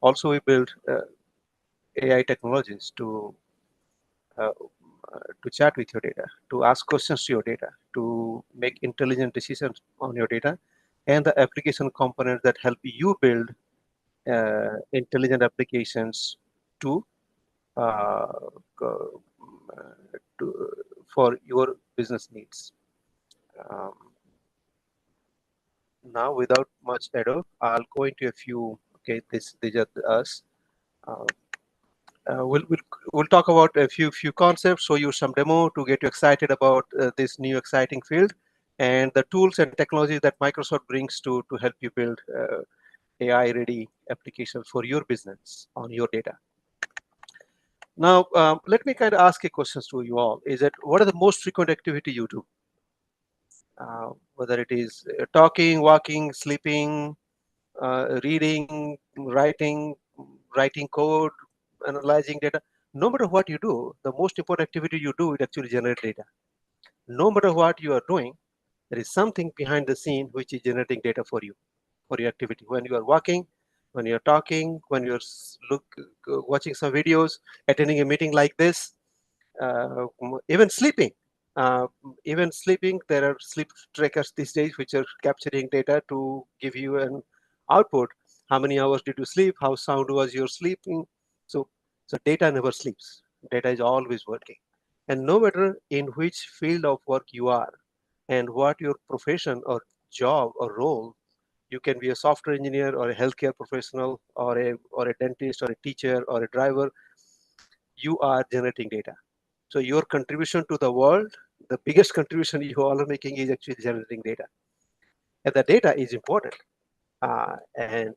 Also, we build AI technologies uh, to chat with your data, to ask questions to your data, to make intelligent decisions on your data, and the application components that help you build intelligent applications to, uh, co- to for your business needs. Um, Now, without much ado, I'll go into a few. Okay, these are us. Uh, we'll talk about a few concepts, show you some demo to get you excited about this new exciting field, and the tools and technologies that Microsoft brings to help you build AI-ready applications for your business on your data. Now, let me kind of ask a question to you all: Is that what are the most frequent activity you do? Whether it is talking, walking, sleeping, reading, writing code, analyzing data. No matter what you do, the most important activity you do is actually generate data. No matter what you are doing, there is something behind the scene which is generating data for you, for your activity. When you are walking, when you're talking, when you're watching some videos, attending a meeting like this, uh, even sleeping. Uh, Even sleeping, there are sleep trackers these days which are capturing data to give you an output. How many hours did you sleep? How sound was your sleeping? So, so data never sleeps. Data is always working. And no matter in which field of work you are and what your profession or job or role, you can be a software engineer or a healthcare professional or a dentist or a teacher or a driver, you are generating data. So your contribution to the world, the biggest contribution you all are making is actually generating data. And the data is important. And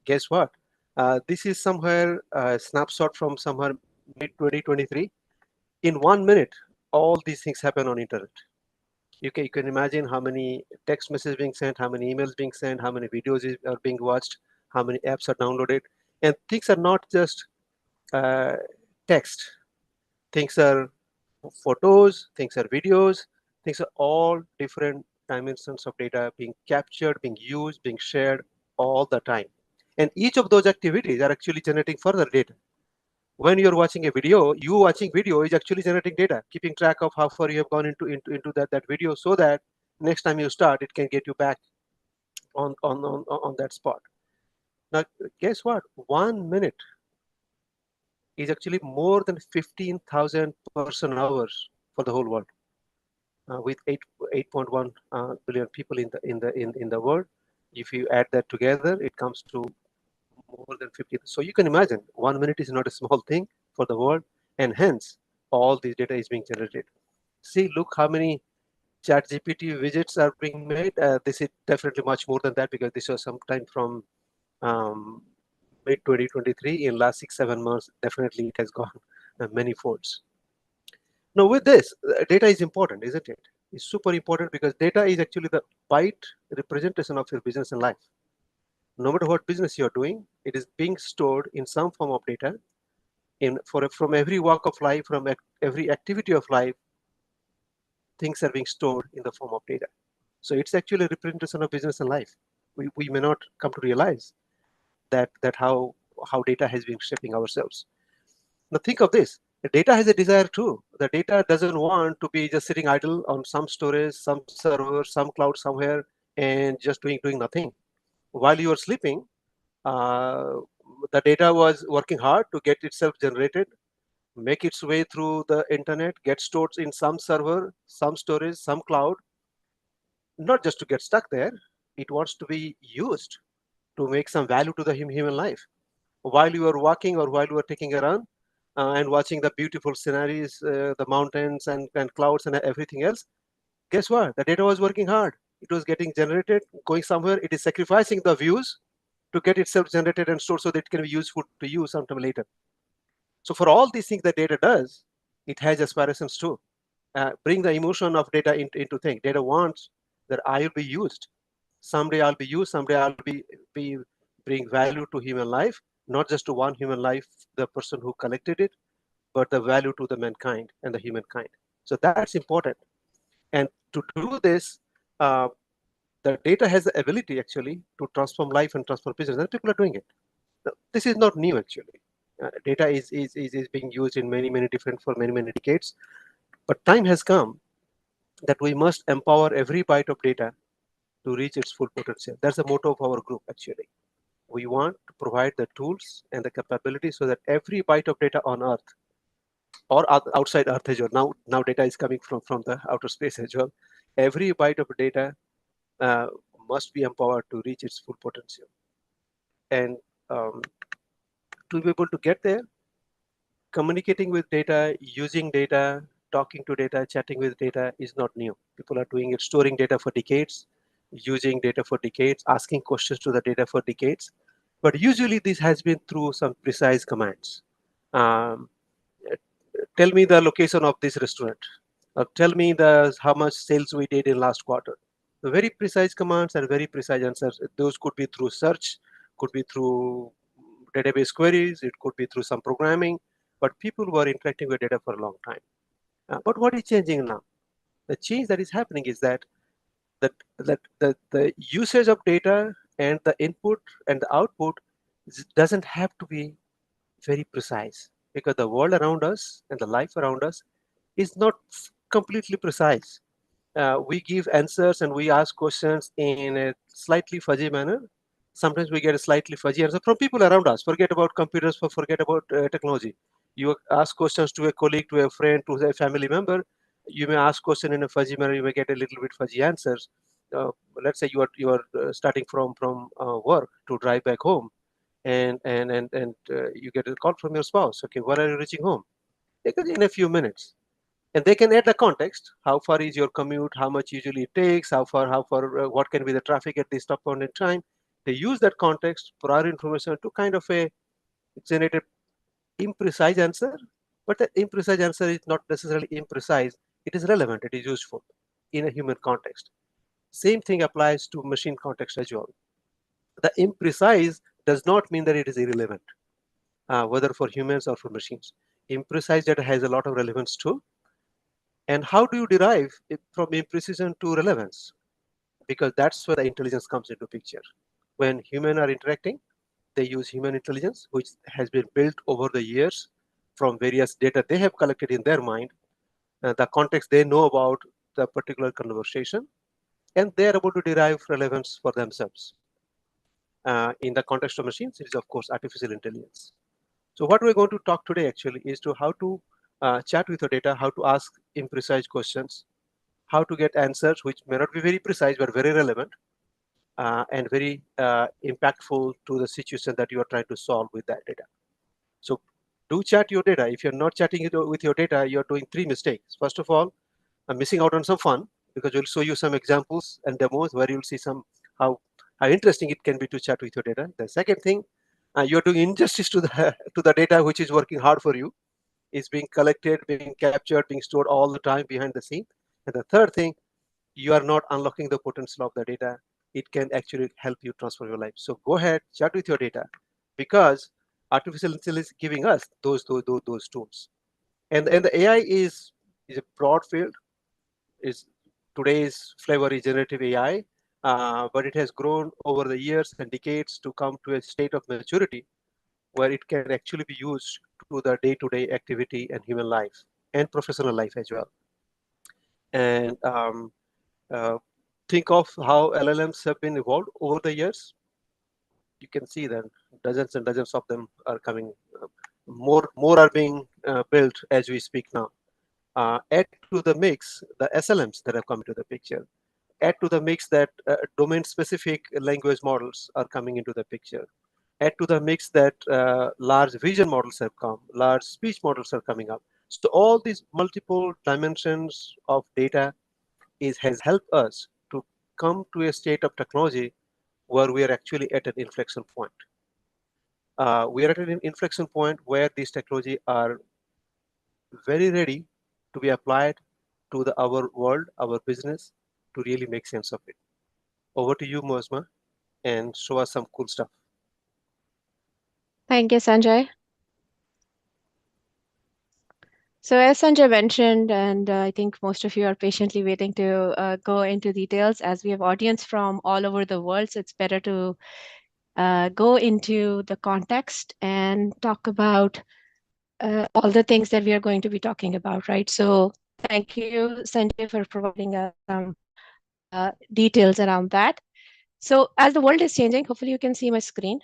guess what? This is somewhere a snapshot from somewhere mid 2023. In 1 minute, all these things happen on internet. You can imagine how many text messages being sent, how many emails being sent, how many videos are being watched, how many apps are downloaded. And things are not just uh, text. Things are photos, things are videos, things are all different dimensions of data being captured, being used, being shared all the time. And each of those activities are actually generating further data. When you're watching a video, you watching video is actually generating data, keeping track of how far you have gone into that video so that next time you start, it can get you back on that spot. Now, guess what? 1 minute is actually more than 15,000 person hours for the whole world. With 8.1 billion people in the world. If you add that together, it comes to more than 50. So you can imagine 1 minute is not a small thing for the world, and hence all this data is being generated. See, look how many chat GPT widgets are being made. This is definitely much more than that because this was sometime from um, mid 2023. In last 6-7 months, definitely it has gone many folds. Now, with this, data is important, isn't it? It's super important because data is actually the byte representation of your business and life. No matter what business you're doing, it is being stored in some form of data. From every walk of life, from every activity of life, things are being stored in the form of data. So it's actually a representation of business and life. We may not come to realize that how data has been shaping ourselves. Now think of this. The data has a desire too. The data doesn't want to be just sitting idle on some storage, some server, some cloud somewhere, and just doing nothing. While you are sleeping, uh, the data was working hard to get itself generated, make its way through the internet, get stored in some server, some storage, some cloud, not just to get stuck there. It wants to be used to make some value to the human life. While you are walking or while you are taking a run and watching the beautiful sceneries, the mountains and clouds and everything else, guess what? The data was working hard. It was getting generated, going somewhere. It is sacrificing the views to get itself generated and stored so that it can be useful to you sometime later. So for all these things that data does, it has aspirations too. Bring the emotion of data into thing. Data wants that I will be used. Someday I'll be used. Someday I'll be bring value to human life, not just to one human life, the person who collected it, but the value to the mankind and the humankind. So that's important. And to do this, uh, the data has the ability actually to transform life and transform business, and people are doing it. Now, this is not new actually. Data is being used in many different for many decades, but time has come that we must empower every byte of data to reach its full potential. That's the motto of our group actually. We want to provide the tools and the capability so that every byte of data on Earth or outside Earth as well. Now data is coming from the outer space as well. Every byte of data uh, must be empowered to reach its full potential. And um, to be able to get there, communicating with data, using data, talking to data, chatting with data is not new. People are doing it, storing data for decades, using data for decades, asking questions to the data for decades. But usually this has been through some precise commands. Um, Tell me the location of this restaurant. Tell me the how much sales we did in last quarter. The very precise commands and very precise answers. Those could be through search, could be through database queries, it could be through some programming, but people were interacting with data for a long time. But what is changing now? The change that is happening is that the usage of data and the input and the output doesn't have to be very precise, because the world around us and the life around us is not completely precise. We give answers and we ask questions in a slightly fuzzy manner. Sometimes we get a slightly fuzzy answer from people around us. Forget about computers, forget about technology. You ask questions to a colleague, to a friend, to a family member. You may ask question in a fuzzy manner. You may get a little bit fuzzy answers. Uh, let's say you are starting from work to drive back home, and you get a call from your spouse. Okay, when are you reaching home? Because in a few minutes, and they can add the context. How far is your commute? How much usually it takes? How far, what can be the traffic at this stop point in time? They use that context, prior information, to kind of a generate an imprecise answer. But the imprecise answer is not necessarily imprecise. It is relevant. It is useful in a human context. Same thing applies to machine context as well. The imprecise does not mean that it is irrelevant, whether for humans or for machines. Imprecise data has a lot of relevance too. And how do you derive it from imprecision to relevance? Because that's where the intelligence comes into picture. When humans are interacting, they use human intelligence, which has been built over the years from various data they have collected in their mind, the context they know about the particular conversation, and they are able to derive relevance for themselves. In the context of machines, it is of course artificial intelligence. So what we're going to talk today actually is to how to chat with your data, how to ask imprecise questions, how to get answers which may not be very precise but very relevant, and very impactful to the situation that you are trying to solve with that data. So do chat your data. If you're not chatting with your data, you're doing three mistakes. First of all, I'm missing out on some fun, because we'll show you some examples and demos where you'll see some how how interesting it can be to chat with your data. The second thing, you're doing injustice to the to the data which is working hard for you. Is being collected, being captured, being stored all the time behind the scene. And the third thing, you are not unlocking the potential of the data. It can actually help you transform your life. So go ahead, chat with your data, because artificial intelligence is giving us those tools. And the AI is a broad field. Is today's flavor is generative AI, but it has grown over the years and decades to come to a state of maturity where it can actually be used to the day-to-day activity and human life and professional life as well. And uh, think of how LLMs have been evolved over the years. You can see that dozens and dozens of them are coming. More are being built as we speak now. Add to the mix the SLMs that have come into the picture. Add to the mix that domain-specific language models are coming into the picture. Add to the mix that large vision models have come, large speech models are coming up. So all these multiple dimensions of data has helped us to come to a state of technology where we are actually at an inflection point. We are at an inflection point where these technology are very ready to be applied to our world, our business, to really make sense of it. Over to you, Muazma, and show us some cool stuff. Thank you, Sanjay. So, as Sanjay mentioned, and I think most of you are patiently waiting to go into details, as we have audience from all over the world, so it's better to go into the context and talk about all the things that we are going to be talking about, right? So thank you, Sanjay, for providing us some details around that. So as the world is changing, hopefully you can see my screen.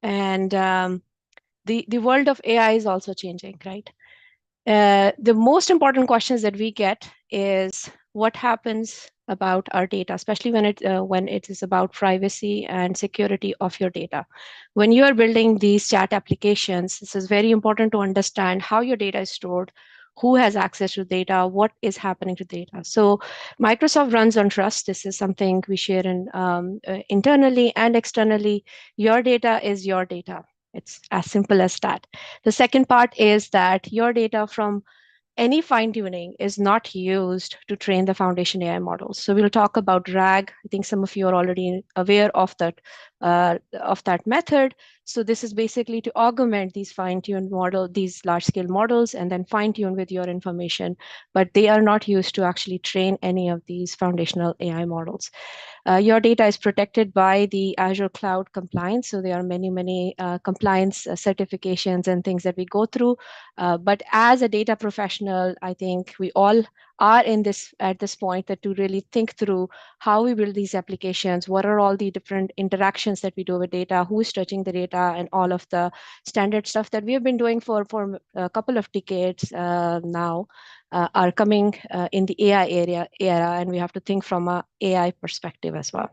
And the world of AI is also changing, right? The most important questions that we get is what happens about our data, especially when it is about privacy and security of your data. When you are building these chat applications, this is very important to understand how your data is stored, who has access to data, what is happening to data. So Microsoft runs on trust. This is something we share internally and externally. Your data is your data. It's as simple as that. The second part is that your data from any fine tuning is not used to train the foundation AI models. So we'll talk about RAG. I think some of you are already aware of that method. So this is basically to augment these fine-tuned model, these large-scale models, and then fine-tune with your information. But they are not used to actually train any of these foundational AI models. Your data is protected by the Azure Cloud Compliance. So there are many compliance certifications and things that we go through. But as a data professional, I think we all are in this at this point that to really think through how we build these applications, what are all the different interactions that we do with data, who is touching the data, and all of the standard stuff that we have been doing for a couple of decades now are coming in the AI era, and we have to think from a AI perspective as well.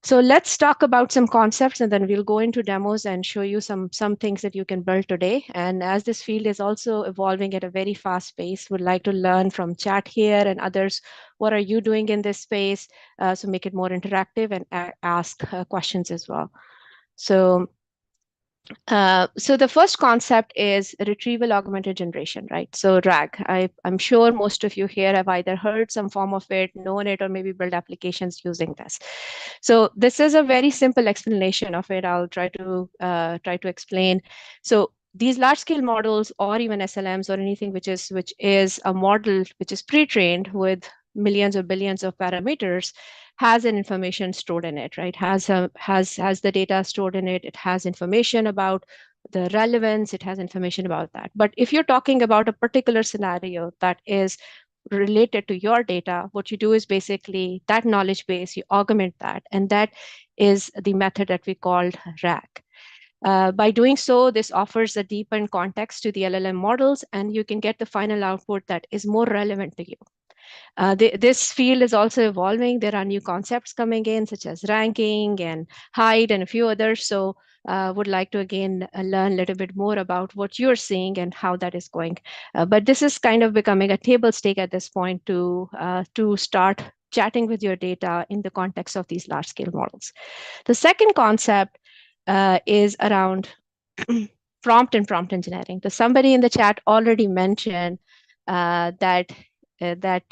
So let's talk about some concepts, and then we'll go into demos and show you some things that you can build today. And as this field is also evolving at a very fast pace, would like to learn from chat here and others. What are you doing in this space? So make it more interactive and ask questions as well. So the first concept is retrieval augmented generation, right? So RAG. I'm sure most of you here have either heard some form of it, known it, or maybe build applications using this. So this is a very simple explanation of it. I'll try to explain. So these large scale models, or even SLMs, or anything which is a model which is pre-trained with millions or billions of parameters, has an information stored in it, right? Has the data stored in it. It has information about the relevance. It has information about that. But if you're talking about a particular scenario that is related to your data, what you do is basically that knowledge base, you augment that, and that is the method that we called RAG. By doing so, this offers a deepened context to the LLM models, and you can get the final output that is more relevant to you. This field is also evolving. There are new concepts coming in, such as ranking and height and a few others. So would like to again learn a little bit more about what you're seeing and how that is going. But this is kind of becoming a table stake at this point to start chatting with your data in the context of these large scale models. The second concept is around prompt and prompt engineering. So somebody in the chat already mentioned that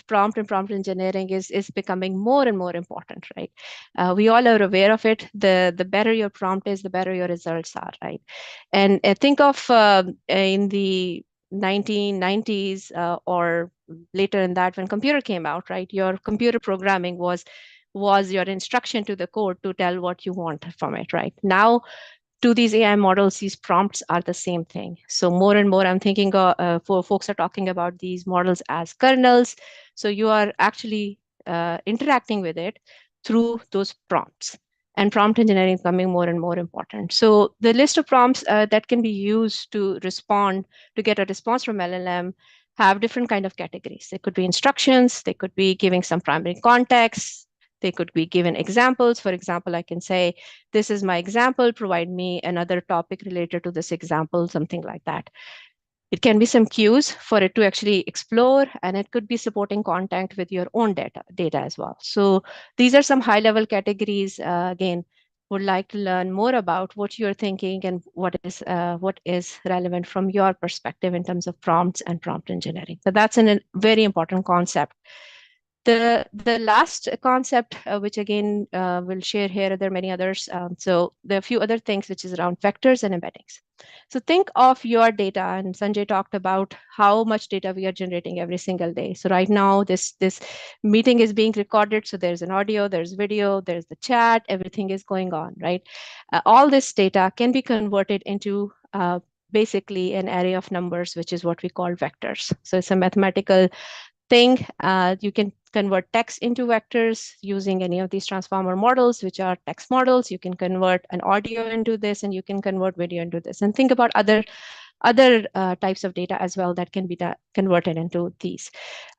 prompt and prompt engineering is becoming more and more important, right? We all are aware of it. The better your prompt is, the better your results are, right? And think of in the 1990s or later in that, when computer came out, right? Your computer programming was your instruction to the code to tell what you want from it, right? Now to these AI models, these prompts are the same thing. So more and more, I'm thinking for folks are talking about these models as kernels. So you are actually interacting with it through those prompts. And prompt engineering is becoming more and more important. So the list of prompts that can be used to respond, to get a response from LLM, have different kind of categories. They could be instructions. They could be giving some primary context. They could be given examples. For example, I can say, this is my example, provide me another topic related to this example, something like that. It can be some cues for it to actually explore, and it could be supporting content with your own data as well. So these are some high level categories. Again, would like to learn more about what you're thinking and what is relevant from your perspective in terms of prompts and prompt engineering. So that's a very important concept. The last concept, which again we'll share here, there are many others. So there are a few other things which is around vectors and embeddings. So think of your data, and Sanjay talked about how much data we are generating every single day. So right now, this meeting is being recorded. So there's an audio, there's video, there's the chat, everything is going on, right? All this data can be converted into basically an array of numbers, which is what we call vectors. So it's a mathematical thing. You can convert text into vectors using any of these transformer models, which are text models. You can convert an audio into this, and you can convert video into this. And think about other types of data as well that can be converted into these.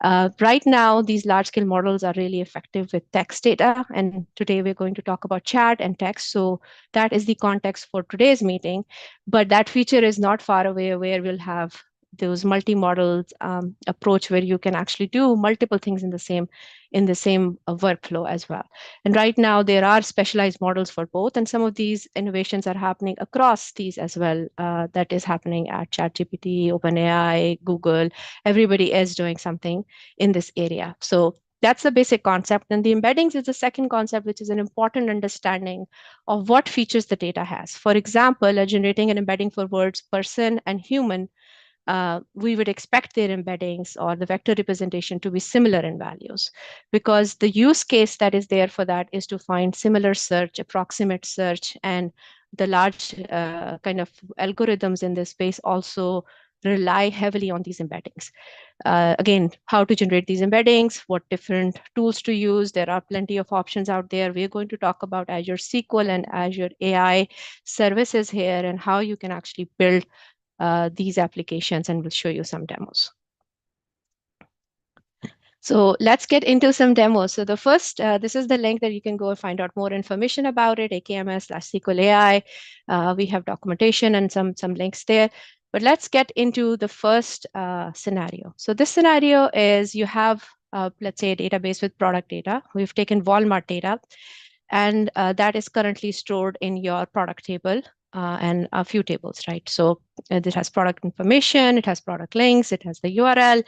Right now, these large scale models are really effective with text data. And today we're going to talk about chat and text. So that is the context for today's meeting. But that feature is not far away, where we'll have those multi-model approach where you can actually do multiple things in the same workflow as well. And right now there are specialized models for both, and some of these innovations are happening across these as well. That is happening at ChatGPT, OpenAI, Google. Everybody is doing something in this area. So that's the basic concept. And the embeddings is the second concept, which is an important understanding of what features the data has. For example, generating an embedding for words person and human, we would expect their embeddings or the vector representation to be similar in values, because the use case that is there for that is to find similar search, approximate search, and the large kind of algorithms in this space also rely heavily on these embeddings. Again, how to generate these embeddings, what different tools to use. There are plenty of options out there. We're going to talk about Azure SQL and Azure AI services here, and how you can actually build these applications, and we'll show you some demos. So let's get into some demos. So the first, this is the link that you can go and find out more information about it, AKMS/SQL AI. We have documentation and some links there. But let's get into the first scenario. So this scenario is you have, let's say, a database with product data. We've taken Walmart data, and that is currently stored in your product table and a few tables, right? So it has product information, it has product links, it has the URL,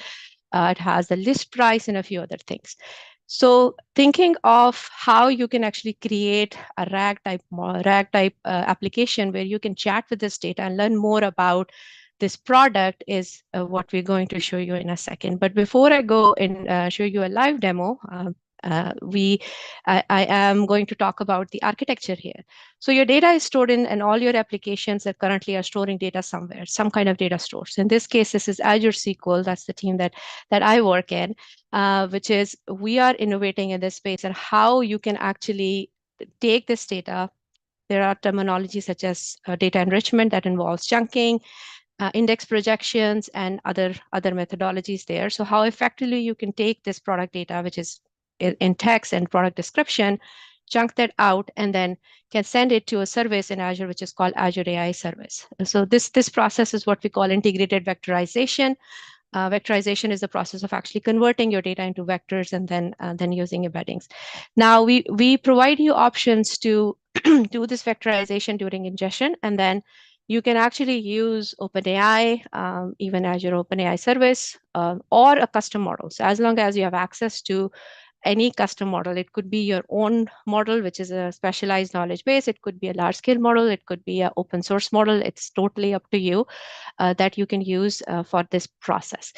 it has the list price, and a few other things. So thinking of how you can actually create a RAG type application where you can chat with this data and learn more about this product is what we're going to show you in a second. But before I go and show you a live demo, I am going to talk about the architecture here. So your data is stored in, and all your applications that currently are storing data somewhere, some kind of data stores. In this case, this is Azure SQL. That's the team that I work in, which is we are innovating in this space and how you can actually take this data. There are terminologies such as data enrichment that involves chunking, index projections, and other methodologies there. So how effectively you can take this product data, which is in text and product description, chunk that out, and then can send it to a service in Azure, which is called Azure AI Service. So this process is what we call integrated vectorization. Vectorization is the process of actually converting your data into vectors and then using embeddings. Now we provide you options to do this vectorization during ingestion, and then you can actually use OpenAI, even Azure OpenAI service, or a custom model. So as long as you have access to any custom model, it could be your own model, which is a specialized knowledge base. It could be a large scale model. It could be an open source model. It's totally up to you that you can use for this process.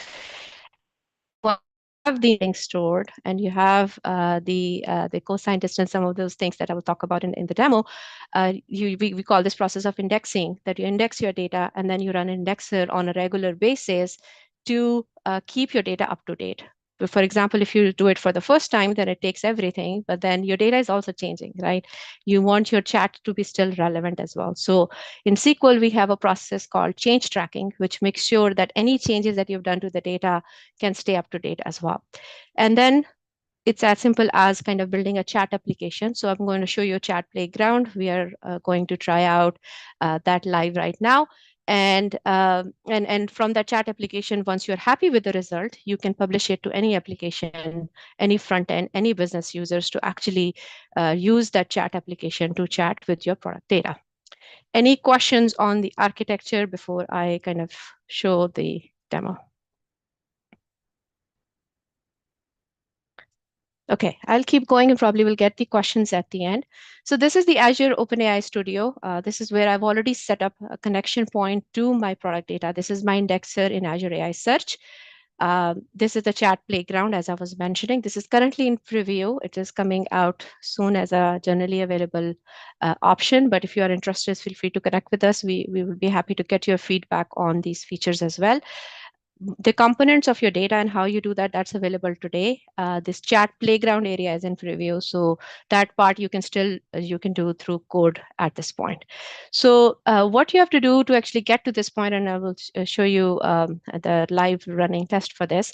And once you have the things stored and you have the co-scientist and some of those things that I will talk about in the demo, we call this process of indexing, that you index your data and then you run an indexer on a regular basis to keep your data up to date. But for example, if you do it for the first time, then it takes everything, but then your data is also changing, right? You want your chat to be still relevant as well. So in SQL, we have a process called change tracking, which makes sure that any changes that you've done to the data can stay up to date as well. And then it's as simple as kind of building a chat application. So I'm going to show you a chat playground. We are going to try out that live right now. And from that chat application, once you're happy with the result, you can publish it to any application, any front end, any business users to actually use that chat application to chat with your product data. Any questions on the architecture before I kind of show the demo? Okay, I'll keep going and probably will get the questions at the end. So this is the Azure OpenAI Studio. This is where I've already set up a connection point to my product data. This is my indexer in Azure AI Search. This is the chat playground, as I was mentioning. This is currently in preview. It is coming out soon as a generally available option. But if you are interested, feel free to connect with us. We will be happy to get your feedback on these features as well. The components of your data and how you do that, that's available today. This chat playground area is in preview, so that part you can still you can do through code at this point. So what you have to do to actually get to this point, and I will show you the live running test for this,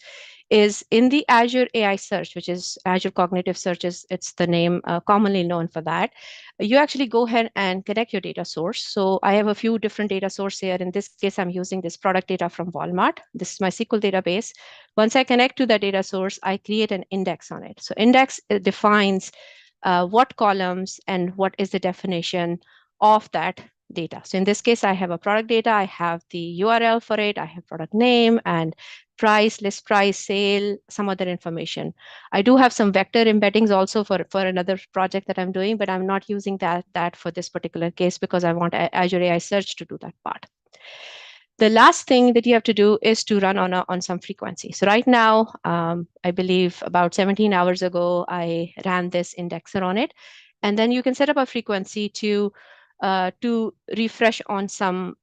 is in the Azure AI Search, which is Azure Cognitive Search, it's the name commonly known for that. You actually go ahead and connect your data source. So I have a few different data sources here. In this case, I'm using this product data from Walmart. This is my SQL database. Once I connect to the data source, I create an index on it. So index defines what columns and what is the definition of that data. So in this case, I have a product data. I have the URL for it. I have product name and price, list price, sale, some other information. I do have some vector embeddings also for another project that I'm doing, but I'm not using that for this particular case because I want Azure AI Search to do that part. The last thing that you have to do is to run on some frequency. So right now, I believe about 17 hours ago, I ran this indexer on it. And then you can set up a frequency to refresh on some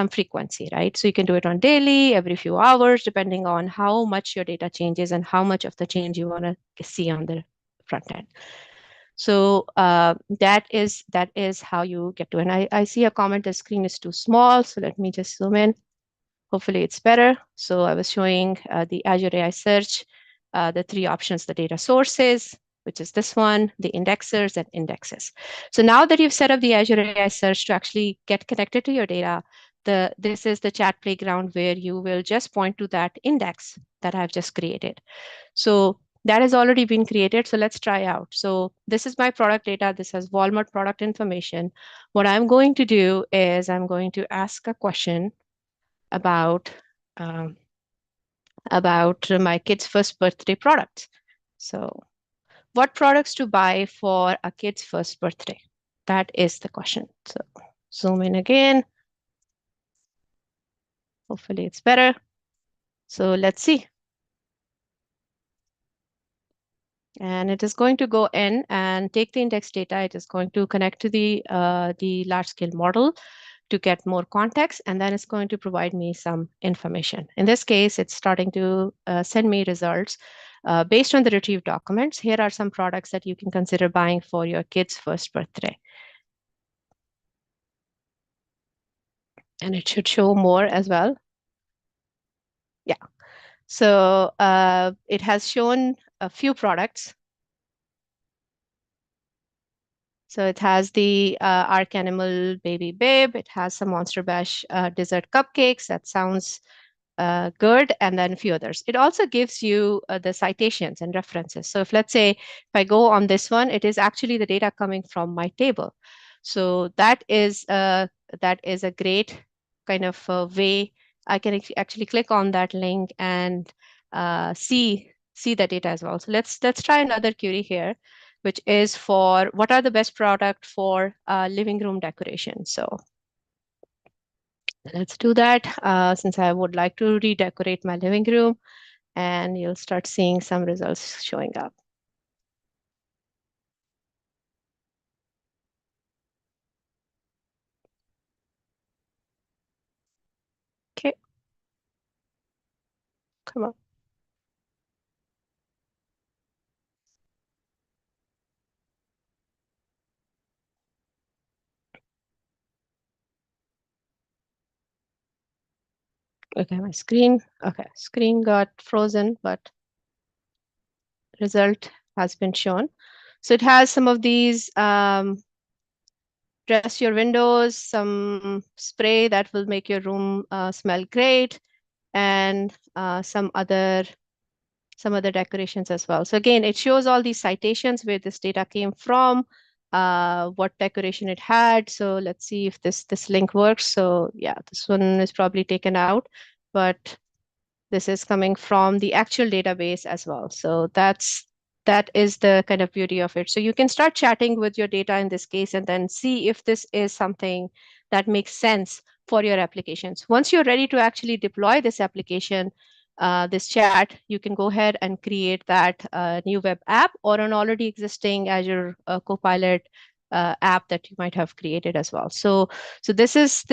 frequency, right? So you can do it on daily, every few hours, depending on how much your data changes and how much of the change you want to see on the front end. So that is how you get to. And I see a comment, the screen is too small. So let me just zoom in. Hopefully it's better. So I was showing the Azure AI Search, the three options, the data sources, which is this one, the indexers and indexes. So now that you've set up the Azure AI Search to actually get connected to your data, this is the chat playground where you will just point to that index that I've just created. So that has already been created. So let's try out. So this is my product data. This has Walmart product information. What I'm going to do is I'm going to ask a question about um, about my kid's first birthday product. So what products to buy for a kid's first birthday? That is the question. So zoom in again. Hopefully it's better. So let's see. And it is going to go in and take the index data. It is going to connect to the large scale model to get more context, and then it's going to provide me some information. In this case, it's starting to send me results based on the retrieved documents. Here are some products that you can consider buying for your kid's first birthday. And it should show more as well. Yeah. So it has shown a few products. So it has the Ark Animal Baby Babe. It has some Monster Bash dessert cupcakes. That sounds good, and then a few others. It also gives you the citations and references. So if let's say if I go on this one, it is actually the data coming from my table. So that is a great kind of way I can actually click on that link and see the data as well. So let's try another query here, which is for what are the best product for living room decoration. So let's do that since I would like to redecorate my living room, and you'll start seeing some results showing up. Okay, come on. Okay, my screen. Okay, screen got frozen, but result has been shown. So it has some of these dress your windows, some spray that will make your room smell great, and some other decorations as well. So again, it shows all these citations where this data came from, what decoration it had. So let's see if this link works. So yeah, this one is probably taken out, but This is coming from the actual database as well. So that is the kind of beauty of it. So you can start chatting with your data in this case and then see if this is something that makes sense for your applications. Once you're ready to actually deploy this application, this chat, you can go ahead and create that new web app or an already existing Azure Copilot app that you might have created as well. So this is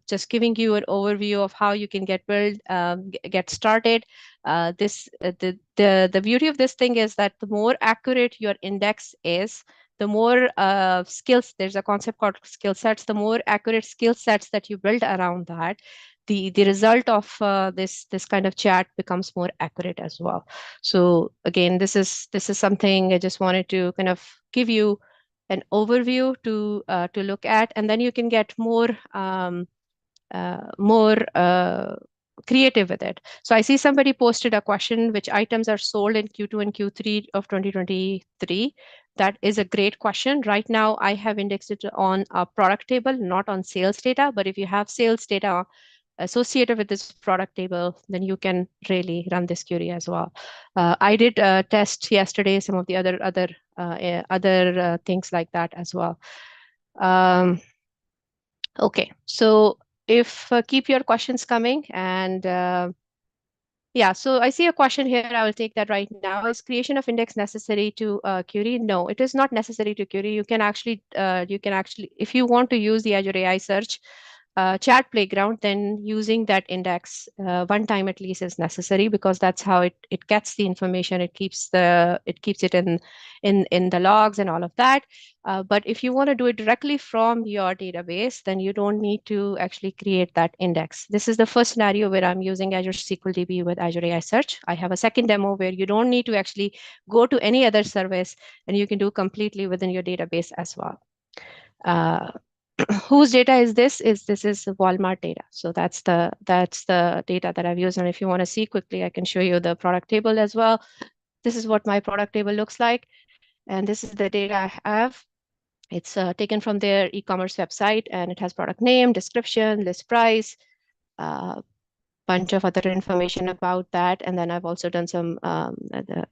just giving you an overview of how you can get started. The beauty of this thing is that the more accurate your index is, the more skills. There's a concept called skill sets. The more accurate skill sets that you build around that, the result of this kind of chat becomes more accurate as well. So again, this is something I just wanted to kind of give you an overview to look at, and then you can get more creative with it. So I see somebody posted a question: which items are sold in Q2 and Q3 of 2023? That is a great question. Right now, I have indexed it on a product table, not on sales data. But if you have sales data associated with this product table, then you can really run this query as well. I did test yesterday some of the other things like that as well. Um, okay, so if keep your questions coming, and yeah, so I see a question here. I will take that right now. Is creation of index necessary to query? No, it is not necessary to query. You can actually, if you want to use the Azure AI search chat playground, then using that index one time at least is necessary, because that's how it gets the information. It keeps it in the logs and all of that. But if you want to do it directly from your database, then you don't need to actually create that index. This is the first scenario where I'm using Azure SQL DB with Azure AI Search. I have a second demo where you don't need to actually go to any other service, and you can do completely within your database as well. Uh, whose data is this? This is Walmart data. So that's the data that I've used. And if you want to see quickly, I can show you the product table as well. This is what my product table looks like. And this is the data I have. It's taken from their e-commerce website, and it has product name, description, list price, a bunch of other information about that. And then I've also done some other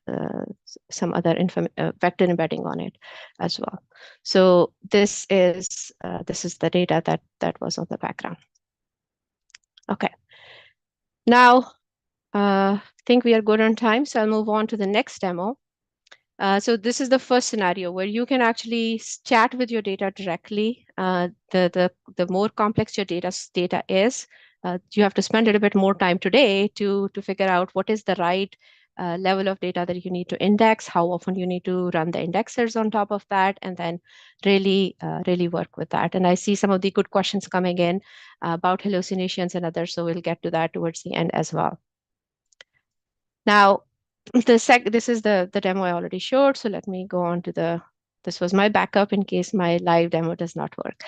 vector embedding on it as well. So this is the data that was on the background. Okay. Now, I think we are good on time, so I'll move on to the next demo. So this is the first scenario where you can actually chat with your data directly. The more complex your data is, you have to spend a little bit more time today to figure out what is the right level of data that you need to index, how often you need to run the indexers on top of that, and then really work with that. And I see some of the good questions coming in about hallucinations and others, so we'll get to that towards the end as well. Now, this is the demo I already showed. So let me go on to this was my backup in case my live demo does not work.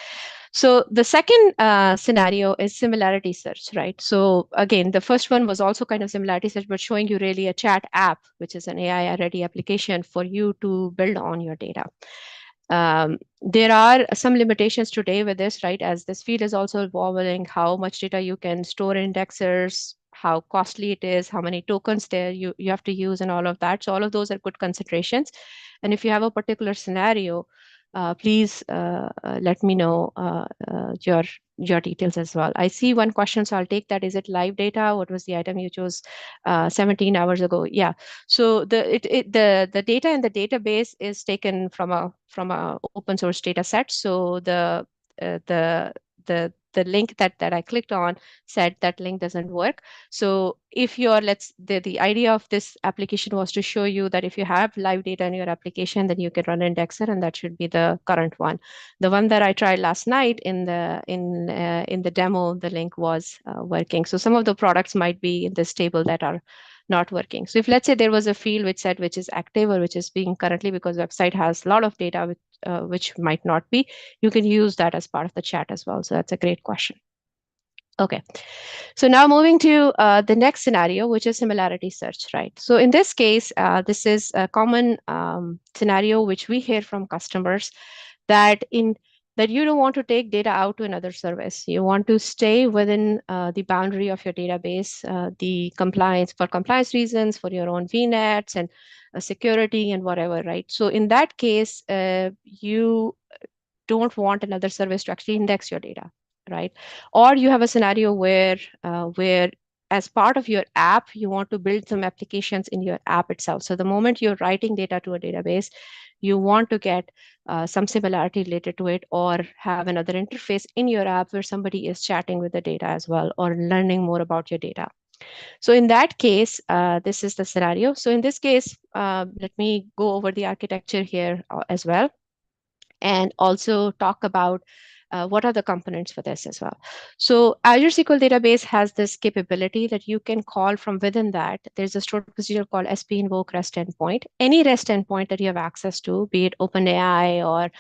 So the second scenario is similarity search, right? So again, the first one was also kind of similarity search, but showing you really a chat app, which is an AI-ready application for you to build on your data. There are some limitations today with this, right? As this field is also evolving, how much data you can store in indexers, how costly it is, how many tokens there you have to use, and all of that. So all of those are good considerations. And if you have a particular scenario, please let me know your details as well. I see one question, so I'll take that. Is it live data? What was the item you chose 17 hours ago? Yeah. So the data in the database is taken from a open source data set. So uh, the the link that I clicked on said that link doesn't work. So if you're the idea of this application was to show you that if you have live data in your application, then you can run an indexer, and that should be the current one. The one that I tried last night in the demo, the link was working. So some of the products might be in this table that are not working. So if let's say there was a field which said which is active or which is being currently, because website has a lot of data which might not be, you can use that as part of the chat as well. So that's a great question. Okay, so now moving to the next scenario, which is similarity search, right? So in this case, this is a common scenario which we hear from customers, that in that you don't want to take data out to another service. You want to stay within the boundary of your database, the compliance for compliance reasons, for your own VNets and security and whatever, right? So in that case, you don't want another service to actually index your data, right? Or you have a scenario where as part of your app, you want to build some applications in your app itself. So the moment you're writing data to a database, you want to get some similarity related to it, or have another interface in your app where somebody is chatting with the data as well, or learning more about your data. So in that case, this is the scenario. So in this case, let me go over the architecture here as well, and also talk about what are the components for this as well. So Azure SQL Database has this capability that you can call from within that. There's a stored procedure called SP invoke REST endpoint. Any REST endpoint that you have access to, be it OpenAI or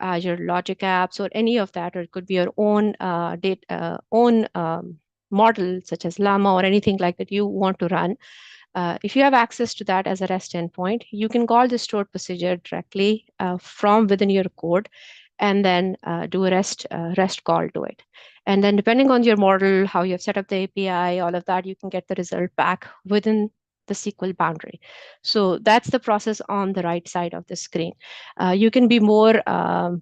Azure Logic Apps or any of that, or it could be your own model such as Llama or anything like that you want to run. If you have access to that as a REST endpoint, you can call the stored procedure directly from within your code, and then do a REST call to it. And then depending on your model, how you have set up the API, all of that, you can get the result back within the SQL boundary. So that's the process on the right side of the screen. You can be more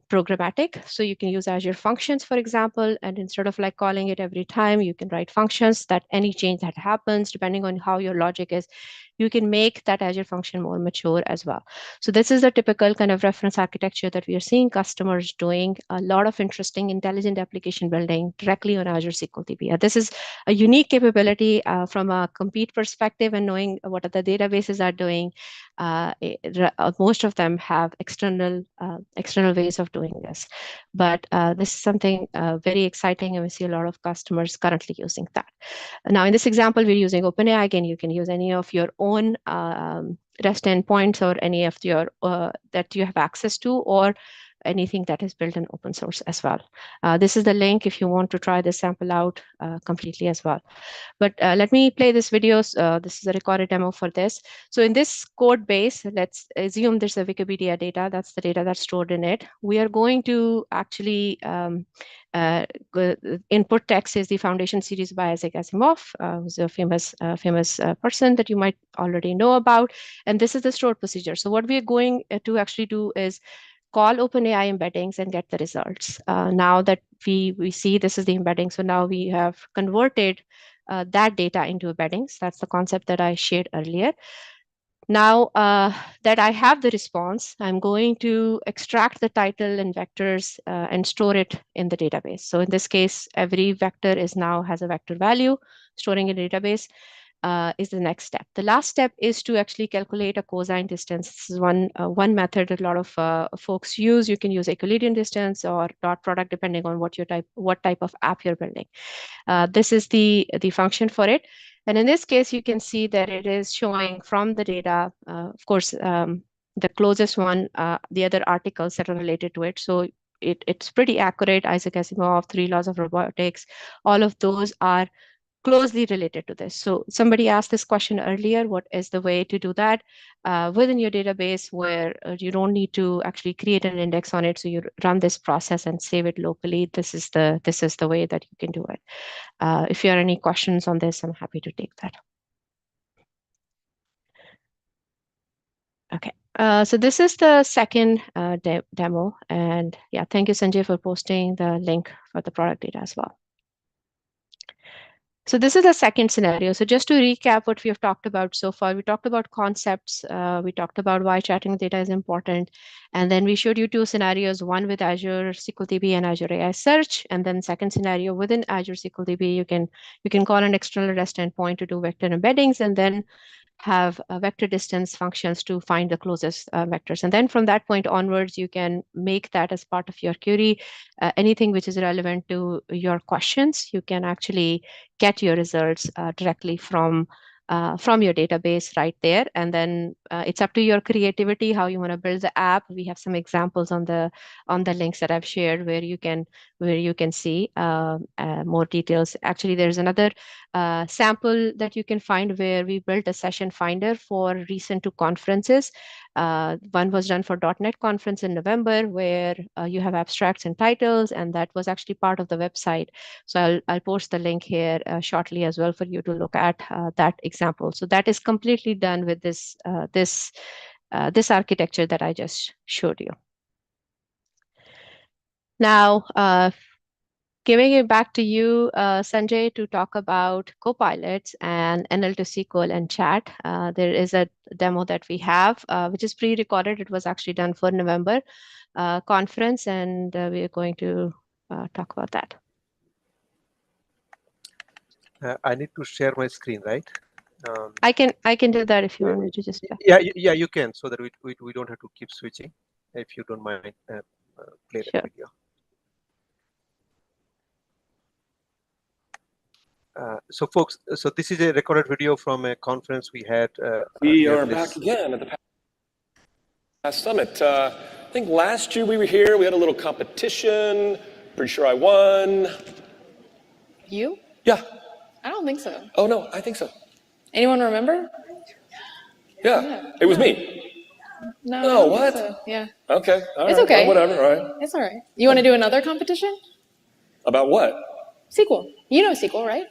programmatic. So you can use Azure Functions, for example, and instead of like calling it every time, you can write functions that any change that happens, depending on how your logic is, you can make that Azure function more mature as well. So this is a typical kind of reference architecture that we are seeing customers doing a lot of interesting intelligent application building directly on Azure SQL DB. This is a unique capability from a compete perspective, and knowing what other databases are doing. Most of them have external ways of doing this, but this is something very exciting, and we see a lot of customers currently using that. Now, in this example, we're using OpenAI. Again, you can use any of your own REST endpoints, or any of your that you have access to, or anything that is built in open source as well. This is the link if you want to try this sample out completely as well. But let me play this video. This is a recorded demo for this. So in this code base, let's assume there's a Wikipedia data. That's the data that's stored in it. We are going to actually uh, input text is the Foundation series by Isaac Asimov, who's a famous person that you might already know about. And this is the stored procedure. So what we are going to actually do is call OpenAI embeddings and get the results. Now that we see this is the embedding, so now we have converted that data into embeddings. That's the concept that I shared earlier. Now that I have the response, I'm going to extract the title and vectors and store it in the database. So in this case, every vector now has a vector value. Storing in a database is the next step. The last step is to actually calculate a cosine distance. This is one method that a lot of folks use. You can use Euclidean distance or dot product depending on what type of app you're building. This is the function for it. And in this case, you can see that it is showing from the data, of course, the closest one, the other articles that are related to it. So it's pretty accurate. Isaac Asimov, Three Laws of Robotics, all of those are closely related to this. So somebody asked this question earlier, what is the way to do that within your database where you don't need to actually create an index on it. So you run this process and save it locally. This is the way that you can do it. If you have any questions on this, I'm happy to take that. Okay. So this is the second demo. And yeah, thank you, Sanjay, for posting the link for the product data as well. So this is the second scenario. So just to recap what we have talked about so far, we talked about concepts. We talked about why chatting with data is important. And then we showed you two scenarios, one with Azure SQL DB and Azure AI Search. And then second scenario within Azure SQL DB, you can call an external REST endpoint to do vector embeddings, and then have vector distance functions to find the closest vectors. And then from that point onwards, you can make that as part of your query. Anything which is relevant to your questions, you can actually get your results directly from your database right there. And then it's up to your creativity how you want to build the app. We have some examples on the links that I've shared where you can see more details. Actually, there's another sample that you can find where we built a session finder for recent two conferences. One was done for .NET conference in November, where you have abstracts and titles, and that was actually part of the website. So I'll post the link here shortly as well for you to look at that example. So that is completely done with this this architecture that I just showed you. Now, giving it back to you, Sanjay, to talk about copilots and NL to SQL and chat. There is a demo that we have, which is pre-recorded. It was actually done for November conference, and we are going to talk about that. I need to share my screen, right? I can do that if you want me to just. Yeah, you can, so that we don't have to keep switching. If you don't mind, play that video. So folks, so this is a recorded video from a conference we had. We are back again at the past summit. I think last year we were here, we had a little competition. Pretty sure I won. You? Yeah. I don't think so. Oh no, I think so. Anyone remember? Yeah, it was me. No. Oh, what? So. Yeah. Okay. All it's right. okay. Well, whatever. All right. It's all right. You want to do another competition? About what? SQL. You know SQL, right?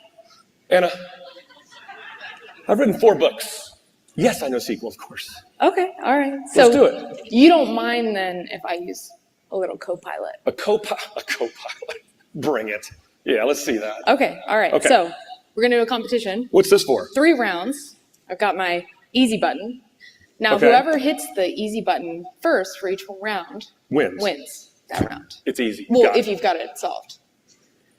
Anna, I've written 4 books. Yes, I know SQL, of course. Okay, all right. So let's do it. You don't mind then if I use a little copilot? A copilot. Bring it. Yeah, let's see that. Okay, all right. Okay. So we're going to do a competition. What's this for? 3 rounds. I've got my easy button. Now, whoever hits the easy button first for each round wins that round. It's easy. Well, if you've got it solved.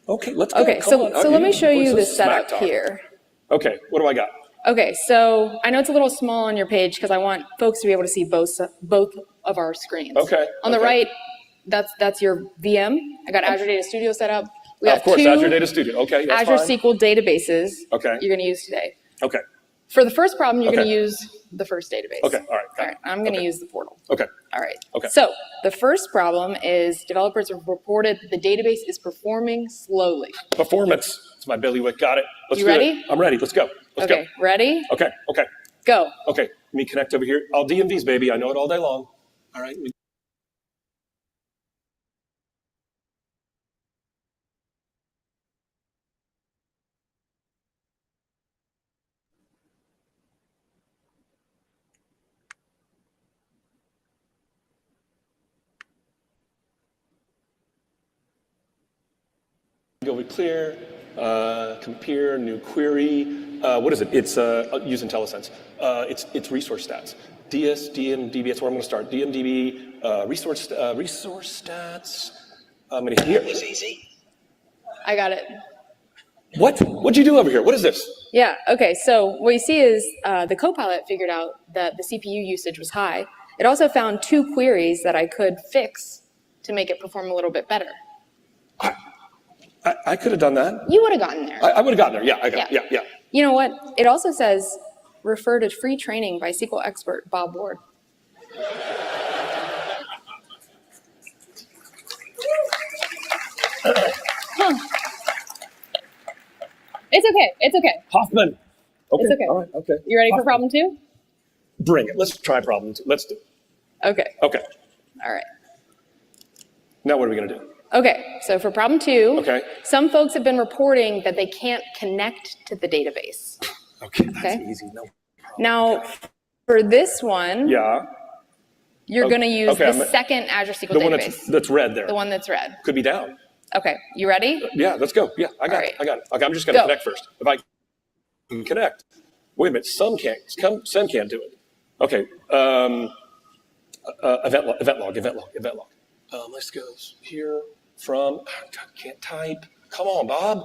Okay, let's go. Okay, so let me show you the setup here. Okay, what do I got? Okay, so I know it's a little small on your page because I want folks to be able to see both of our screens. Okay. On the right, that's your VM. I got Azure Data Studio set up. We got of course, Azure Data Studio. Okay, that's Azure fine. SQL Databases. Okay. You're going to use today. Okay. For the first problem, you're going to use the first database. Okay, all right. All right, I'm going to use the portal. Okay. All right. Okay. So the first problem is developers have reported the database is performing slowly. Performance. It's my bailiwick. Got it. Let's you do ready? It. I'm ready. Let's go. Let's go. Ready? Okay. Okay. Go. Okay. Let me connect over here. All DMVs, baby. I know it all day long. All right. Go with clear, compare, new query. What is it? It's use IntelliSense. It's resource stats. DS, DMDB, that's where I'm going to start. DMDB, resource stats. I'm going to here. It's easy. I got it. What? What'd you do over here? What is this? Yeah, okay, so what you see is the Copilot figured out that the CPU usage was high. It also found 2 queries that I could fix to make it perform a little bit better. I could have done that. You would have gotten there. I would have gotten there. Yeah, I got it. Yeah. You know what? It also says, refer to free training by SQL expert Bob Ward. It's okay. Hoffman. Okay. It's okay. All right. Okay. You ready for problem 2? Bring it. Let's try problem 2. Let's do it. Okay. Okay. All right. Now what are we going to do? Okay, so for problem 2, okay. Some folks have been reporting that they can't connect to the database. Okay, that's easy. No problem. Now, for this one, you're going to use the second Azure SQL the database. One that's red there. The one that's red. Could be down. Okay, you ready? Yeah, let's go. Yeah, I got it. Okay, I'm just going to connect first. If I can connect. Wait a minute, some can't do it. Okay, event log. Let's go here from, can't type. Come on, Bob.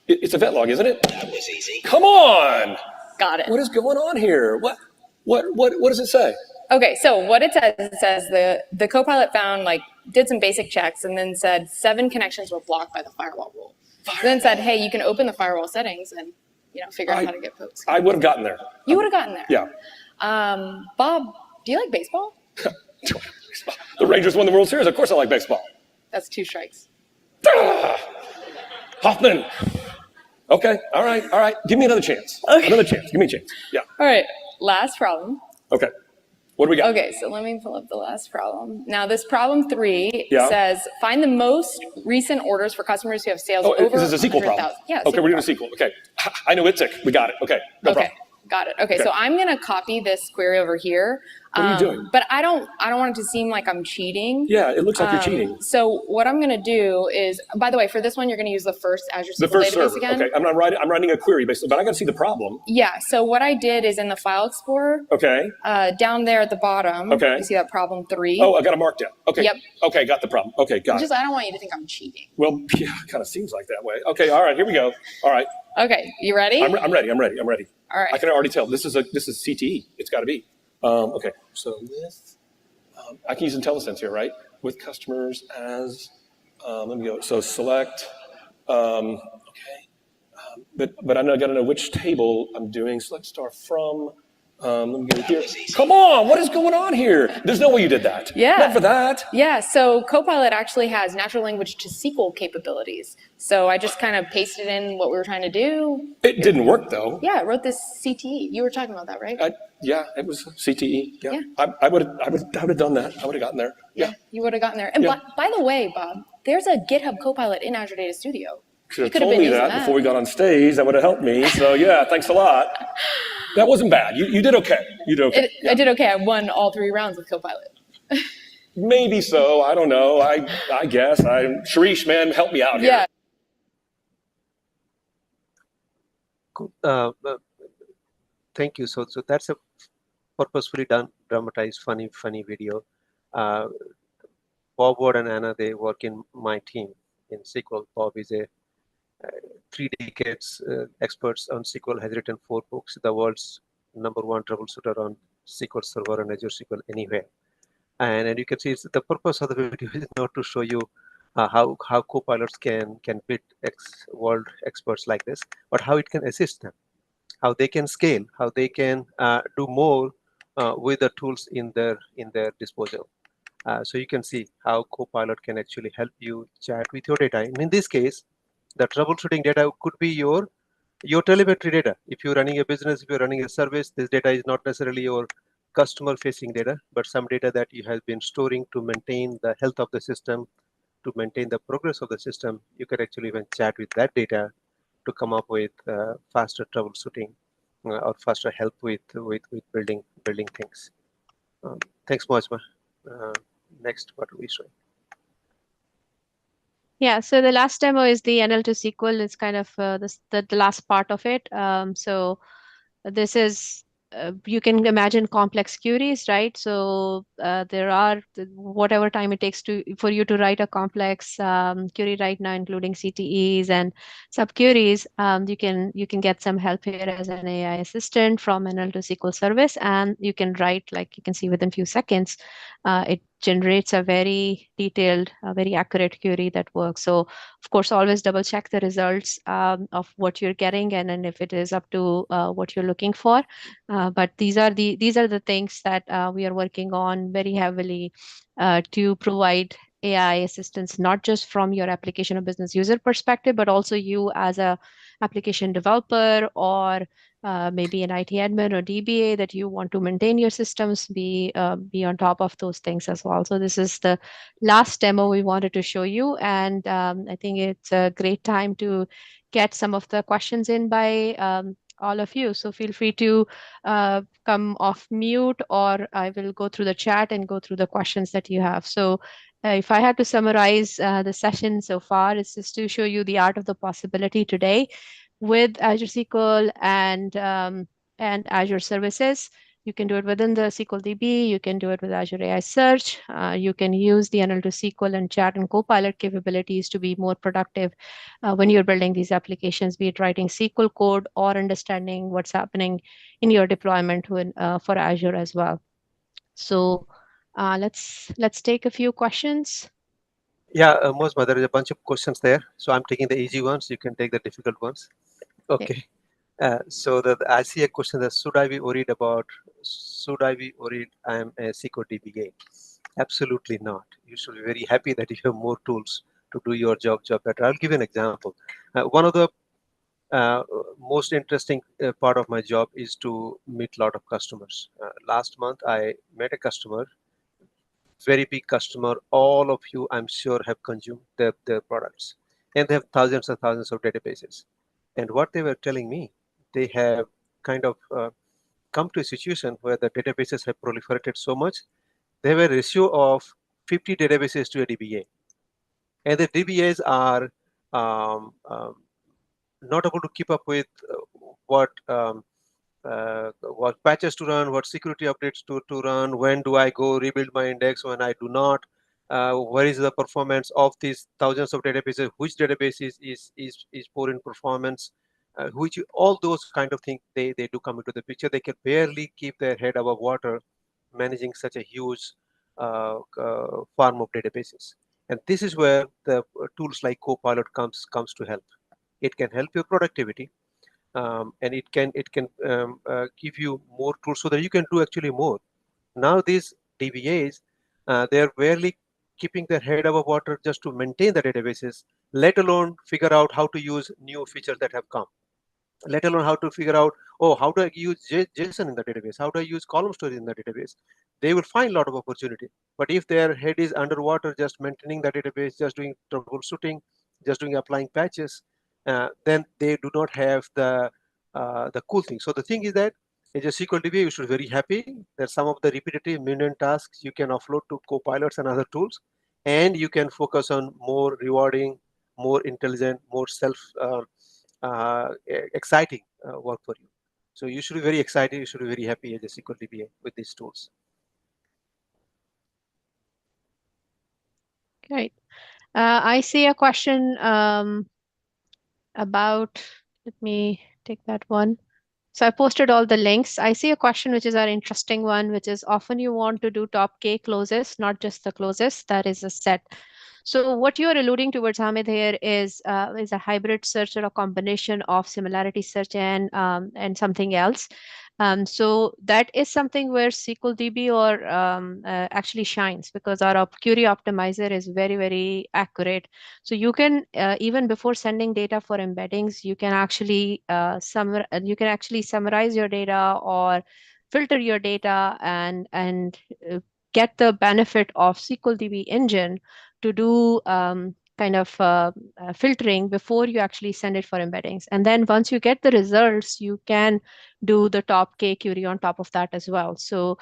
It's event log, isn't it? That was easy. Come on. Got it. What is going on here? What does it say? Okay, so what it says the Copilot found, did some basic checks and then said 7 connections were blocked by the firewall rule. Then said, hey, you can open the firewall settings and, figure out how to get folks. I would have gotten there. You would have gotten there. Yeah. Bob, do you like baseball? The Rangers won the World Series. Of course I like baseball. That's 2 strikes. Hoffman. Okay, all right. Give me another chance. Okay. Another chance. Give me a chance. Yeah. All right, last problem. Okay. What do we got? Okay, so let me pull up the last problem. Now, this problem 3 Yeah. says, find the most recent orders for customers who have sales Oh, over this is a SQL problem. 100,000. Yeah, okay, we're doing a problem. SQL. Okay. I know it's we got it. Okay. No Okay. problem. Got it. Okay, so I'm gonna copy this query over here. What are you doing? But I don't want it to seem like I'm cheating. Yeah, it looks like you're cheating. So what I'm gonna do is, by the way, for this one, you're gonna use the first Azure The SQL first database server. again. Okay, I'm writing a query basically, but I got to see the problem. Yeah. So what I did is in the File Explorer. Okay. Down there at the bottom. Okay. You see that problem 3. Oh, I got it marked down. Okay. Yep. Okay, got the problem. Okay, got it. I don't want you to think I'm cheating. Well, yeah, kind of seems like that way. Okay, all right, here we go. All right. Okay, you ready? I'm ready. All right. I can already tell. This is CTE. It's got to be. Okay. So with, I can use IntelliSense here, right? With customers as, let me go. So select. Okay. But I got to know which table I'm doing. Select star from. Let me go here. Come on, what is going on here? There's no way you did that. Yeah. Not for that. Yeah, so Copilot actually has natural language to SQL capabilities. So I just kind of pasted in what we were trying to do. It didn't work though. Yeah, I wrote this CTE. You were talking about that, right? Yeah, it was CTE. Yeah. Yeah. I would have done that. I would have gotten there. Yeah. You would have gotten there. And Yeah. by the way, Bob, there's a GitHub Copilot in Azure Data Studio. Should have could have told been me using that before we got on stage. That would have helped me. So yeah, thanks a lot. That wasn't bad. You did okay. You did okay. I did okay. I won all 3 rounds with Copilot. Maybe so. I don't know. I guess. Sharish, man, help me out here. Yeah. Cool. Thank you. So that's a purposefully done, dramatized, funny video. Bob Ward and Anna, they work in my team in SQL. Bob is a 3 decades experts on SQL, has written 4 books, the world's #1 troubleshooter on SQL Server and Azure SQL anywhere. And you can see the purpose of the video is not to show you how co-pilots can beat world experts like this, but how it can assist them, how they can scale, how they can do more with the tools in their disposal. So you can see how Copilot can actually help you chat with your data. And in this case, the troubleshooting data could be your telemetry data. If you're running a business, if you're running a service, this data is not necessarily your customer-facing data, but some data that you have been storing to maintain the health of the system, to maintain the progress of the system. You can actually even chat with that data to come up with faster troubleshooting or faster help with building things. Thanks, Muazma. Next, what are we showing? Yeah, so the last demo is the NL to SQL. It's kind of the last part of it. So this is, you can imagine complex queries, right? So there are whatever time it takes for you to write a complex query right now, including CTEs and subqueries. You can get some help here as an AI assistant from NL to SQL service, and you can write, like you can see within a few seconds, it generates a very detailed, very accurate query that works. So of course, always double check the results of what you're getting, and then if it is up to what you're looking for. But these are the things that we are working on very heavily to provide AI assistance, not just from your application or business user perspective, but also you as a application developer or maybe an IT admin or DBA that you want to maintain your systems, be on top of those things as well. So this is the last demo we wanted to show you, and I think it's a great time to get some of the questions in by all of you. So feel free to come off mute, or I will go through the chat and go through the questions that you have. So if I had to summarize the session so far, it's just to show you the art of the possibility today with Azure SQL and Azure services. You can do it within the SQL DB. You can do it with Azure AI Search. You can use the NL to SQL and chat and Copilot capabilities to be more productive when you're building these applications, be it writing SQL code or understanding what's happening in your deployment for Azure as well. So let's take a few questions. Yeah, Mosma, there is a bunch of questions there. So I'm taking the easy ones. You can take the difficult ones. Okay. So I see a question that should I be worried? I'm a SQL DBA. Absolutely not. You should be very happy that you have more tools to do your job better. I'll give you an example. One of the Most interesting part of my job is to meet a lot of customers. Last month, I met a customer, very big customer. All of you, I'm sure, have consumed their products, and they have thousands and thousands of databases. And what they were telling me, they have kind of come to a situation where the databases have proliferated so much. They have a ratio of 50 databases to a DBA, and the DBAs are um, um, not able to keep up with what patches to run, what security updates to run, when do I go rebuild my index, when I do not, where is the performance of these thousands of databases, which database is poor in performance, which all those kind of things they do come into the picture. They can barely keep their head above water managing such a huge farm of databases. And this is where the tools like Copilot comes to help. It can help your productivity, and it can give you more tools so that you can do actually more. Now these DBAs, they are barely keeping their head above water just to maintain the databases, let alone figure out how to use new features that have come, let alone how to figure out, oh, how do I use JSON in the database? How do I use column storage in the database? They will find a lot of opportunity. But if their head is underwater, just maintaining the database, just doing troubleshooting, just doing applying patches, then they do not have the cool thing. So the thing is that as a SQL DBA, you should be very happy that some of the repetitive mundane tasks you can offload to copilots and other tools, and you can focus on more rewarding, more intelligent, more self exciting work for you. So you should be very excited. You should be very happy as a SQL DBA with these tools. Great. I see a question about, let me take that one. So I posted all the links. I see a question, which is our interesting one, which is often you want to do top K closes, not just the closes. That is a set. So what you're alluding towards, Hamid, here is a hybrid search or a combination of similarity search and something else. So that is something where SQL DB or actually shines, because our query optimizer is very, very accurate. So you can even before sending data for embeddings, you can actually summarize your data or filter your data and get the benefit of SQL DB engine to do kind of filtering before you actually send it for embeddings. And then once you get the results, you can do the top K query on top of that as well. So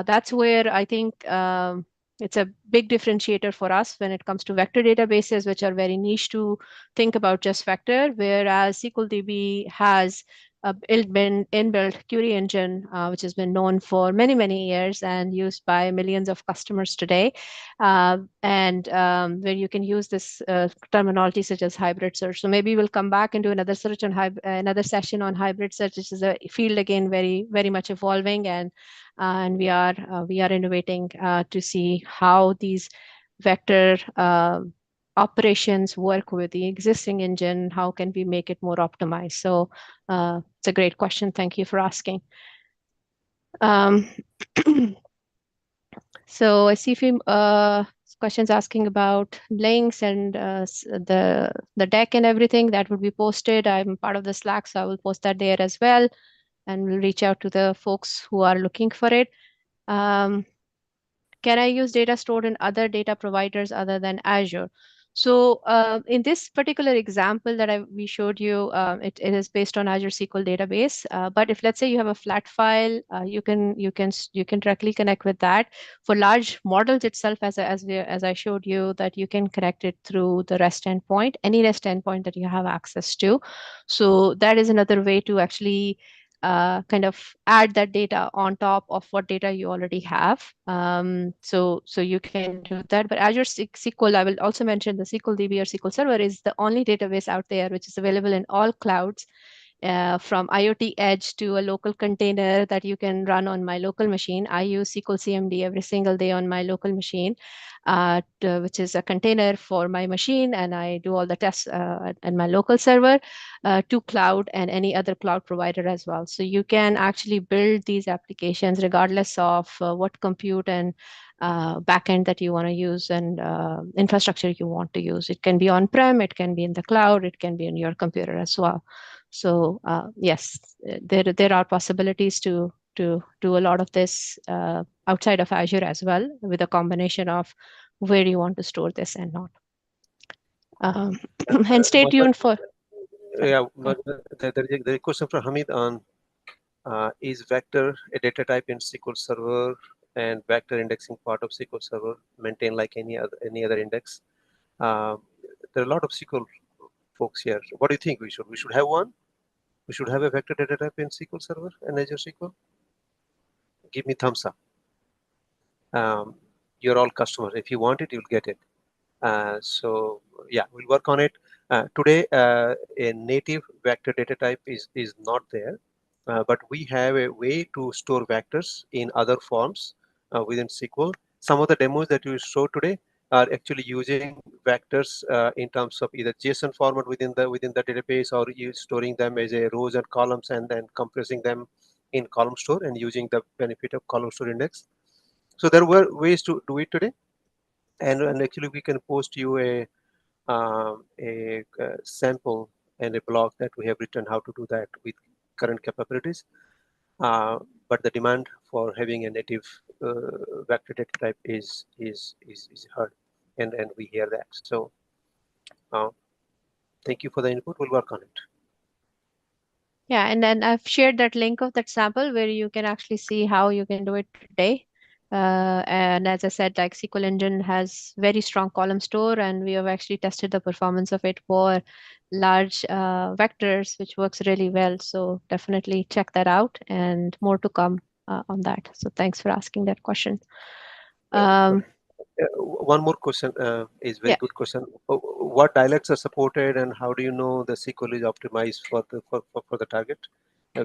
that's where I think it's a big differentiator for us when it comes to vector databases, which are very niche to think about just vector, whereas SQL DB has a inbuilt query engine, which has been known for many, many years and used by millions of customers today. And where you can use this terminology such as hybrid search. So maybe we'll come back and do another search on another session on hybrid search, which is a field again very, very much evolving, and we are innovating to see how these vector operations work with the existing engine. How can we make it more optimized? So it's a great question. Thank you for asking. So I see a few questions asking about links and the deck and everything that would be posted. I'm part of the Slack, so I will post that there as well, and we'll reach out to the folks who are looking for it. Can I use data stored in other data providers other than Azure? So in this particular example that we showed you, it is based on Azure SQL Database. But if let's say you have a flat file, you can directly connect with that. For large models itself, as I showed you, that you can connect it through the REST endpoint, any REST endpoint that you have access to. So that is another way to actually kind of add that data on top of what data you already have. So you can do that. But Azure SQL, I will also mention the SQL DB or SQL Server is the only database out there which is available in all clouds. From IoT Edge to a local container that you can run on my local machine. I use SQL CMD every single day on my local machine, which is a container for my machine, and I do all the tests at my local server to cloud and any other cloud provider as well. So you can actually build these applications regardless of what compute and backend that you want to use and infrastructure you want to use. It can be on-prem, it can be in the cloud, it can be in your computer as well. So yes, there are possibilities to do a lot of this outside of Azure as well, with a combination of where you want to store this and not. And stay tuned for. Sorry, Yeah, go but there is a question from Hamid on is vector a data type in SQL Server, and vector indexing part of SQL Server maintained like any other index? Uh, there are a lot of SQL folks here. So what do you think we should? We should have one? We should have a vector data type in SQL Server and Azure SQL? Give me thumbs up. You're all customers. If you want it, you'll get it. So yeah, we'll work on it. Today, a native vector data type is not there, but we have a way to store vectors in other forms within SQL. Some of the demos that you show today are actually using vectors in terms of either JSON format within the database, or you storing them as a rows and columns and then compressing them in column store and using the benefit of column store index. So there were ways to do it today, and actually we can post you a sample and a blog that we have written how to do that with current capabilities. But the demand for having a native vector data type is heard, and we hear that. So thank you for the input. We'll work on it. Yeah, and then I've shared that link of that sample where you can actually see how you can do it today. And as I said, like SQL Engine has very strong column store, and we have actually tested the performance of it for large vectors, which works really well. So definitely check that out, and more to come on that. So thanks for asking that question. One more question is very Yeah. good question. What dialects are supported, and how do you know the SQL is optimized for the target?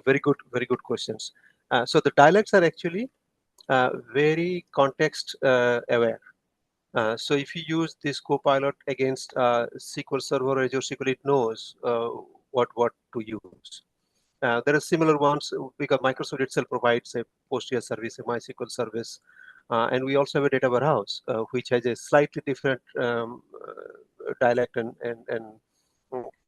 Very good questions. So the dialects are actually very context aware. So if you use this Copilot against SQL Server or Azure SQL, it knows what to use. There are similar ones because Microsoft itself provides a PostgreSQL service, a MySQL service, and we also have a data warehouse which has a slightly different dialect and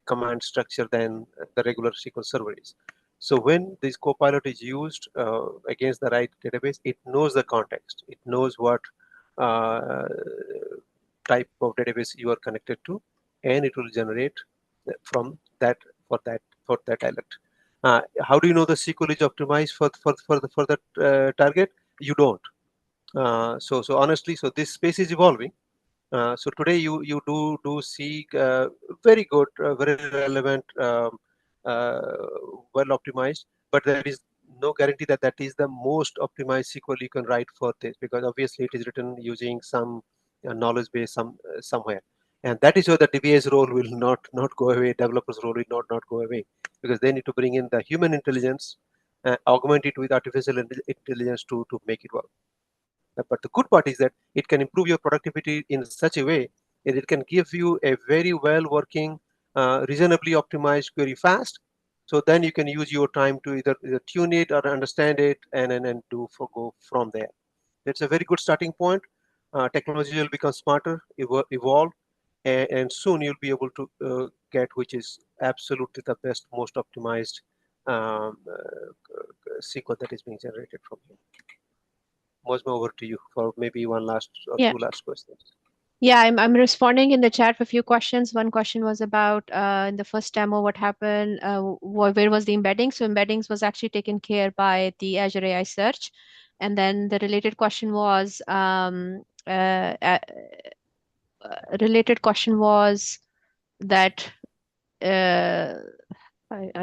command structure than the regular SQL server is. So when this Copilot is used against the right database, it knows the context. It knows what type of database you are connected to, and it will generate from that for that dialect. How do you know the SQL is optimized for that target? You don't. So honestly, so this space is evolving. So today you do see very good, very relevant, well optimized, but there is no guarantee that that is the most optimized SQL you can write for this, because obviously it is written using some knowledge base somewhere, and that is where the DBA's role will not go away. Developers' role will not go away, because they need to bring in the human intelligence, augment it with artificial intelligence to make it work. But the good part is that it can improve your productivity in such a way that it can give you a very well working, reasonably optimized query fast. So then you can use your time to either tune it or understand it, and go from there. It's a very good starting point. Technology will become smarter, evolve, and soon you'll be able to get which is absolutely the best, most optimized SQL that is being generated from here. Muazma, over to you for maybe one last or Yeah. two last questions. Yeah, I'm responding in the chat for a few questions. One question was about in the first demo, what happened, where was the embedding? So embeddings was actually taken care by the Azure AI search. And then the related question was that I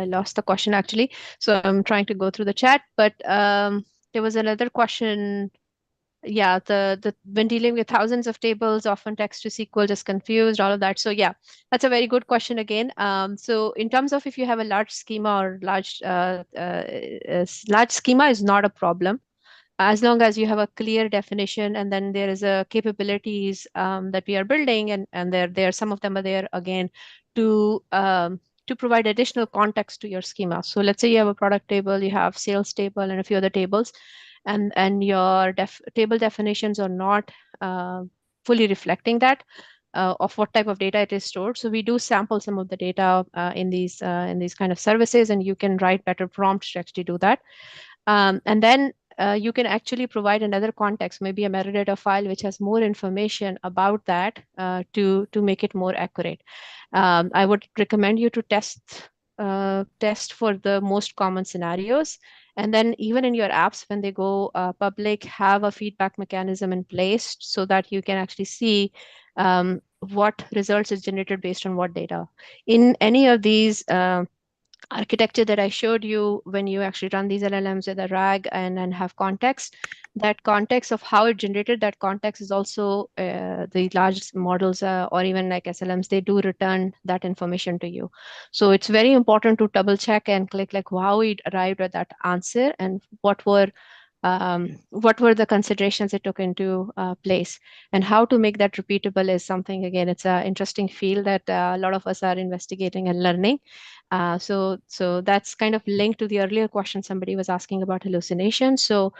lost the question actually. So I'm trying to go through the chat, but there was another question. Yeah, the when dealing with thousands of tables, often text to SQL, just confused, all of that. So yeah, that's a very good question again. So in terms of if you have a large schema or large schema is not a problem, as long as you have a clear definition, and then there is a capabilities that we are building, and there some of them are there again to provide additional context to your schema. So let's say you have a product table, you have sales table, and a few other tables, and your table definitions are not fully reflecting that. of what type of data it is stored. So we do sample some of the data in these kind of services, and you can write better prompts to actually do that. And then you can actually provide another context, maybe a metadata file which has more information about that to make it more accurate. I would recommend you to test for the most common scenarios. And then even in your apps, when they go public, have a feedback mechanism in place so that you can actually see what results is generated based on what data. In any of these architecture that I showed you, when you actually run these LLMs with a RAG and have context, that context of how it generated that context is also the large models or even like SLMs, they do return that information to you. So it's very important to double check and click like how it arrived at that answer and what were the considerations it took into place, and how to make that repeatable is something, again, it's an interesting field that a lot of us are investigating and learning. So that's kind of linked to the earlier question somebody was asking about hallucination. So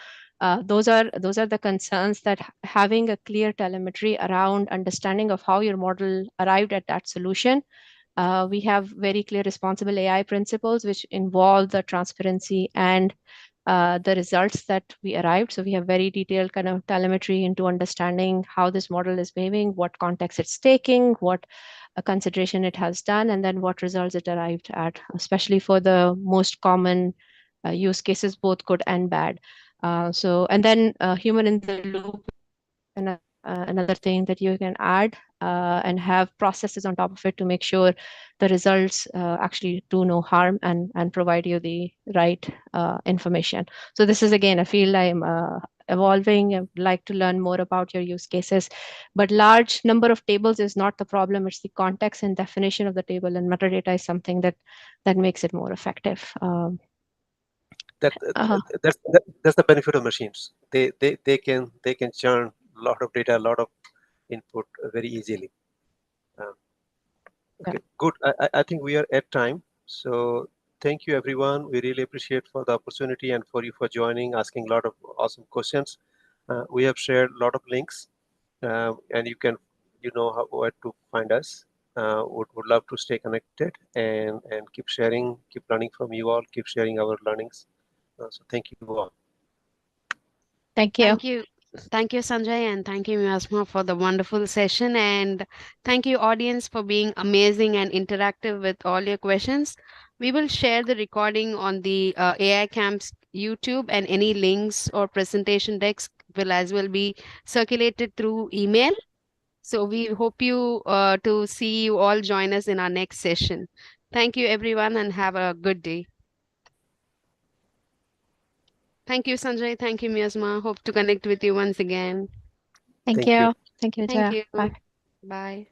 those are the concerns, that having a clear telemetry around understanding of how your model arrived at that solution. We have very clear responsible AI principles which involve the transparency and the results that we arrived. So we have very detailed kind of telemetry into understanding how this model is behaving, what context it's taking, what consideration it has done, and then what results it arrived at, especially for the most common use cases, both good and bad. And then human in the loop, another thing that you can add and have processes on top of it to make sure the results actually do no harm and provide you the right information. So this is, again, a field I'm evolving. I'd like to learn more about your use cases, but large number of tables is not the problem. It's the context and definition of the table, and metadata is something that makes it more effective. That, that's the benefit of machines. They can churn a lot of data, a lot of input very easily. Okay, good. I think we are at time. So thank you, everyone. We really appreciate for the opportunity and for you for joining, asking a lot of awesome questions. We have shared a lot of links, and you can, where to find us. Would love to stay connected and keep sharing, keep learning from you all, keep sharing our learnings. So thank you all. Thank you. Thank you. Thank you, Sanjay, and thank you, Muazma, for the wonderful session. And thank you, audience, for being amazing and interactive with all your questions. We will share the recording on the AI Camps YouTube, and any links or presentation decks will as well be circulated through email. So we hope you to see you all join us in our next session. Thank you, everyone, and have a good day. Thank you, Sanjay. Thank you, Miasma. Hope to connect with you once again. Thank Thank you. you. Thank you, Thank Jaya. you. Bye. Bye.